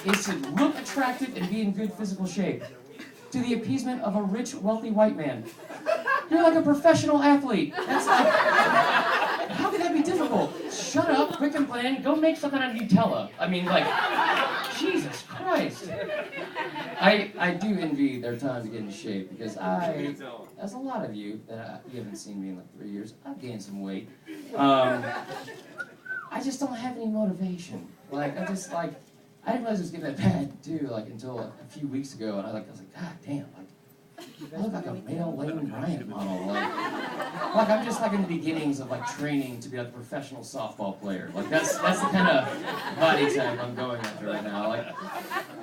is to look attractive and be in good physical shape, to the appeasement of a rich, wealthy white man. You're like a professional athlete. That's like, how could that be difficult? Shut up, quit complaining, go make something out of Nutella. I mean, like, Jesus Christ. I do envy their time to get in shape because as a lot of you, you haven't seen me in like 3 years, I've gained some weight. I just don't have any motivation. Like, I didn't realize it was getting that bad too, like until a few weeks ago, and I was like, God damn, like I look like a male Lane Bryant model. Like I'm just like in the beginnings of like training to be like a professional softball player. Like that's the kind of body type I'm going after right now. Like,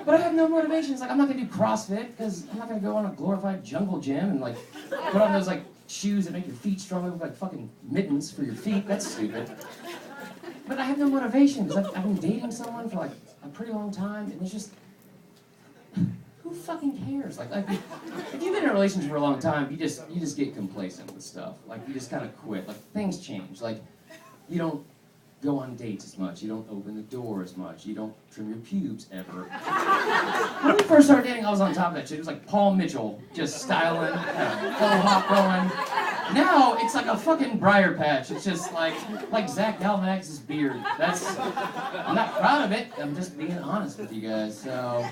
but I have no motivation. It's like I'm not gonna do CrossFit because I'm not gonna go on a glorified jungle gym and like put on those like shoes that make your feet strong, look like fucking mittens for your feet. That's stupid. But I have no motivation because I've been dating someone for like a pretty long time, and it's just, who fucking cares? Like if you've been in a relationship for a long time, you just get complacent with stuff. Like you just kind of quit. Like things change. Like you don't go on dates as much. You don't open the door as much. You don't trim your pubes ever. When we first started dating, I was on top of that shit. It was like Paul Mitchell, just styling, full hop going. Now it's like a fucking briar patch. It's just like Zach Galifianakis' beard. I'm not proud of it. I'm just being honest with you guys. So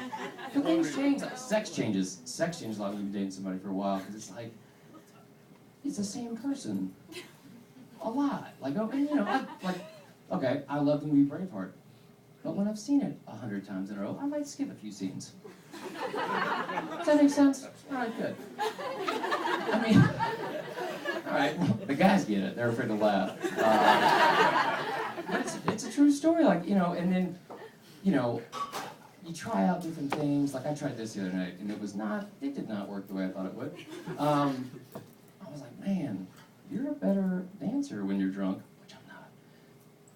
things change. Like, sex changes. Sex changes a lot when you've been dating somebody for a while because it's like it's the same person a lot. Like okay, I love the movie Braveheart, but when I've seen it 100 times in a row, I might skip a few scenes. Does that make sense? All right, good. I mean. All right, the guys get it. They're afraid to laugh. But it's a true story, like, and then, you try out different things. Like, I tried this the other night, and it did not work the way I thought it would. I was like, man, you're a better dancer when you're drunk, which I'm not.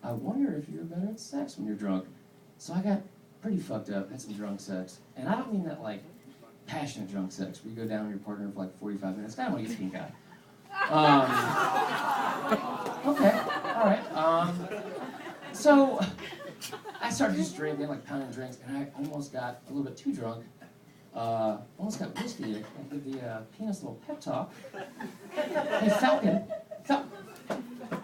I wonder if you're better at sex when you're drunk. So I got pretty fucked up, had some drunk sex. And I don't mean that, like, passionate drunk sex, where you go down with your partner for, like, 45 minutes. I don't want to get pink eye. Okay, all right. So I started just drinking, like pounding drinks, and I almost got a little bit too drunk. Almost got whiskey. I did the penis little pep talk. Hey, Falcon.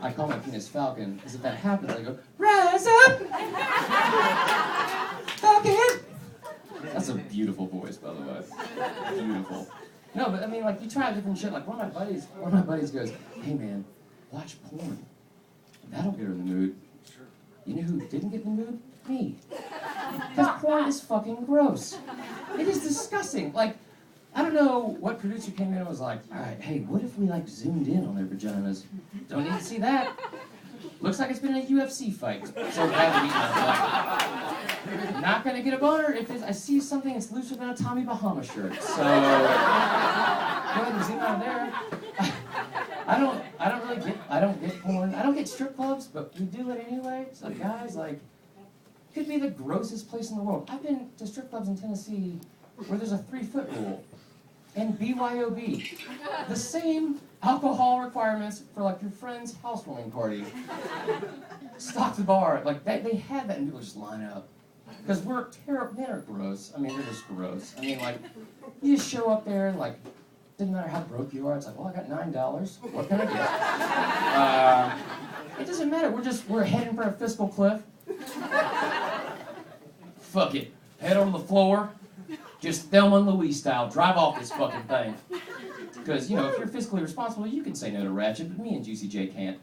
I call my penis Falcon, because if that happens, I go, rise up! Falcon! That's a beautiful voice, by the way. Beautiful. No, but I mean, like, you try different shit. Like, one of my buddies goes, hey, man, watch porn. That'll get her in the mood. Sure. You know who didn't get in the mood? Me. Because porn is fucking gross. It is disgusting. Like, I don't know what producer came in and was like, all right, hey, what if we, like, zoomed in on their vaginas? Don't need to see that. Looks like it's been a UFC fight. So badly beaten up. Not gonna get a boner if I see something that's looser than a Tommy Bahama shirt. So go ahead and zoom out there. I don't get porn. I don't get strip clubs, but we do it anyway. So guys, like, could be the grossest place in the world. I've been to strip clubs in Tennessee where there's a 3-foot rule. And BYOB. The same alcohol requirements for like your friend's housewarming party. Stock the bar. Like they had that and people just line up. Because we're terrible, men are gross. I mean, they're just gross. I mean, like, you just show up there and like, doesn't matter how broke you are, it's like, well, I got $9. What can I get? It doesn't matter. We're heading for a fiscal cliff. Fuck it. Head on the floor. Just Thelma and Louise style, drive off this fucking thing. Because, if you're fiscally responsible, you can say no to Ratchet, but me and Juicy J can't.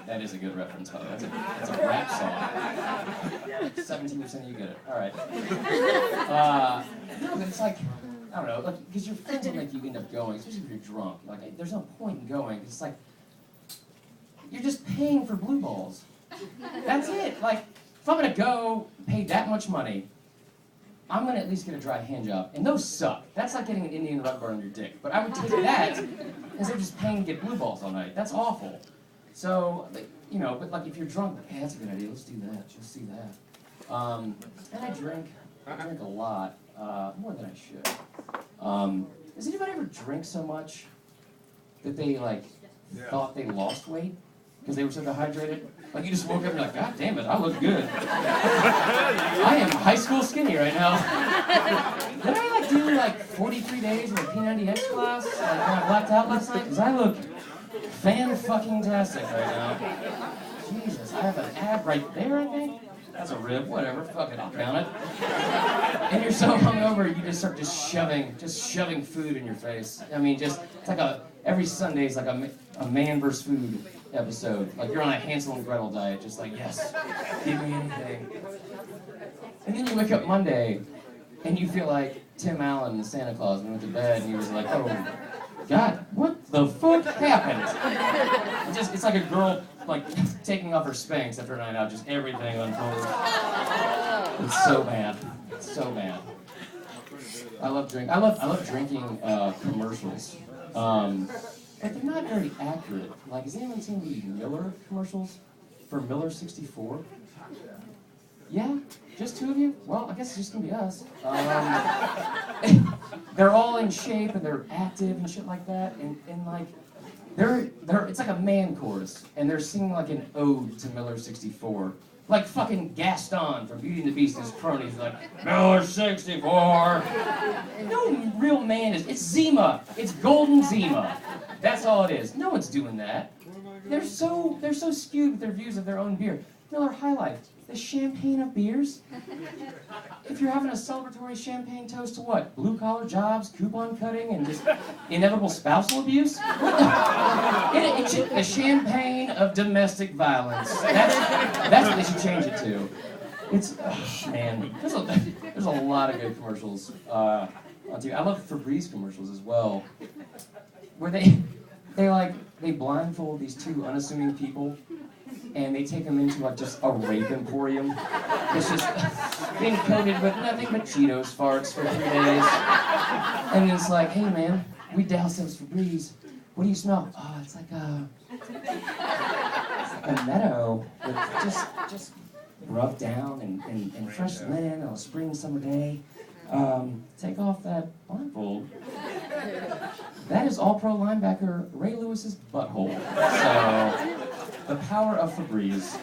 That is a good reference, by the way. That's a rap song. 17% of you get it. All right. No, but it's like, I don't know, like, because your friends will make you end up going, especially if you're drunk. Like, there's no point in going. It's like, you're just paying for blue balls. That's it. Like, if I'm going to go pay that much money, I'm going to at least get a dry hand job. And those suck. That's like getting an Indian rug burn on your dick. But I would take that instead of just paying to get blue balls all night. That's awful. So, but like if you're drunk, like, hey, that's a good idea. Let's do that. Just see that. And I drink a lot. More than I should. Does anybody ever drink so much that they, like, thought they lost weight? Because they were so dehydrated? Like, you just woke up and you're like, God damn it, I look good. I am high school skinny right now. Did I like do like 43 days in a P90X class when I blacked out last night? Because I look fan-fucking-tastic right now. Jesus, I have an ab right there, I think. That's a rib, whatever, fuck it, I'll count it. And you're so hungover, you just start shoving food in your face. I mean, it's like every Sunday is like a man versus food episode. Like you're on a Hansel and Gretel diet, just like, yes, give me anything. And then you wake up Monday, and you feel like Tim Allen in Santa Claus when he went to bed, and he was like, oh, God, what the fuck happened? It's like a girl like taking off her Spanx after a night out, just everything unfolds. It's so bad. It's so bad. I love drinking commercials. But they're not very accurate. Like, has anyone seen the Miller commercials for Miller 64? Yeah? Just two of you? Well, I guess it's just gonna be us. They're all in shape and they're active and shit like that, and like it's like a man chorus, and they're singing like an ode to Miller 64. Like fucking Gaston from Beauty and the Beast and his cronies, like, Miller 64! No real man it's Zima! It's Golden Zima! That's all it is. No one's doing that. They're so skewed with their views of their own beer. Miller High Life, the champagne of beers. If you're having a celebratory champagne toast to what? Blue-collar jobs, coupon cutting, and just inevitable spousal abuse? The champagne of domestic violence. That's what they should change it to. Man, there's a lot of good commercials. I love Febreze commercials as well, where they blindfold these two unassuming people, and they take them into like just a rape emporium. It's just being coated with nothing but Cheetos farts for 3 days. And it's like, hey man, we doused those Febreze. What do you smell? Oh, it's like a meadow with just rubbed down and fresh linen on a spring summer day. Take off that blindfold. That is all-pro linebacker Ray Lewis's butthole. So, the power of Febreze.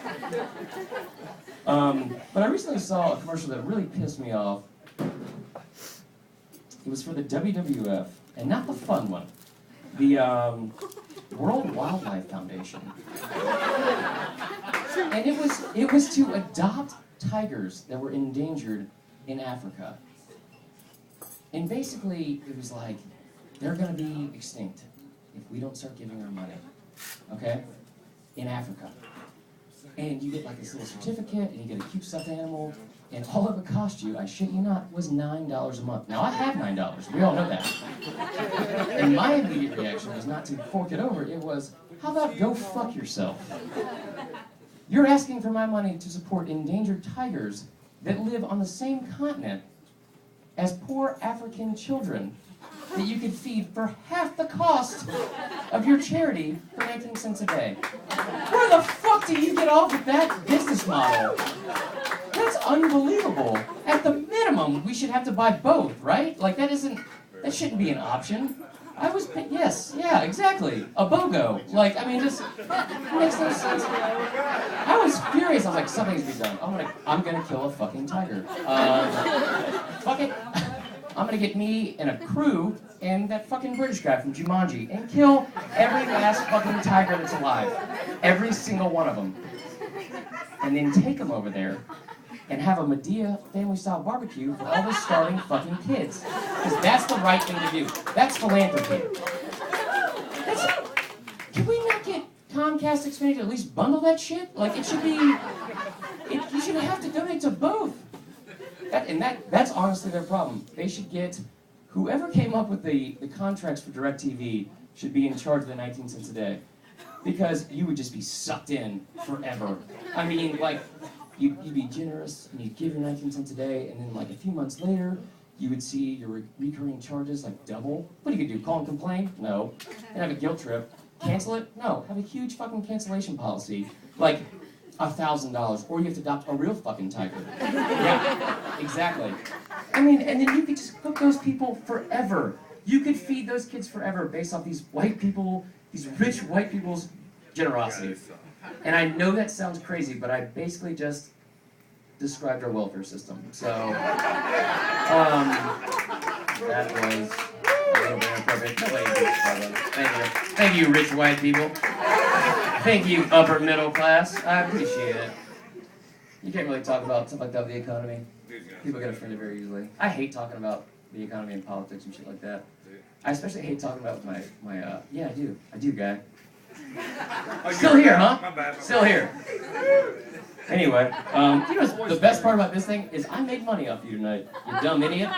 But I recently saw a commercial that really pissed me off. It was for the WWF, and not the fun one. The World Wildlife Foundation. And it was to adopt tigers that were endangered in Africa. And basically, it was like, they're gonna be extinct if we don't start giving our money, okay? In Africa. And you get like this little certificate, and you get a cute stuffed animal, and all of it cost you, I shit you not, was $9 a month. Now, I have $9, we all know that. And my immediate reaction was not to fork it over, it was, how about go fuck yourself? You're asking for my money to support endangered tigers that live on the same continent as poor African children that you could feed for half the cost of your charity for 19 cents a day. Where the fuck do you get off with that business model? That's unbelievable. At the minimum, we should have to buy both, right? Like that shouldn't be an option. Yeah, exactly. A BOGO. Like, I mean, just makes no sense. I was furious. I was like, something's to be done. I'm gonna kill a fucking tiger. Fuck it. I'm gonna get me and a crew and that fucking British guy from Jumanji and kill every last fucking tiger that's alive. Every single one of them. And then take them over there and have a Medea family-style barbecue for all the starving fucking kids. Because that's the right thing to do. That's philanthropy. Can we not get Comcast Xfinity to at least bundle that shit? Like, it should be... you should have to donate to both. That's honestly their problem. They should get... Whoever came up with the contracts for DirecTV should be in charge of the 19 cents a day. Because you would just be sucked in forever. I mean, like... You'd be generous, and you'd give your 19 cents a day, and then like a few months later, you would see your recurring charges like double. What do you do, call and complain? No. And have a guilt trip. Cancel it? No. Have a huge fucking cancellation policy. Like $1,000, or you have to adopt a real fucking tiger. Yeah, exactly. I mean, and then you could just cook those people forever. You could feed those kids forever based off these white people, these rich white people's generosity. And I know that sounds crazy, but I basically just described our welfare system. So, that was a little bit inappropriate. Nobody did it. Thank you. Thank you, rich white people. Thank you, upper middle class. I appreciate it. You can't really talk about stuff like that with the economy. People get offended very easily. I hate talking about the economy and politics and shit like that. I especially hate talking about my yeah, I do, guy. Still here, huh? Still here. Anyway, you know the best part about this thing is I made money off you tonight, you dumb idiot.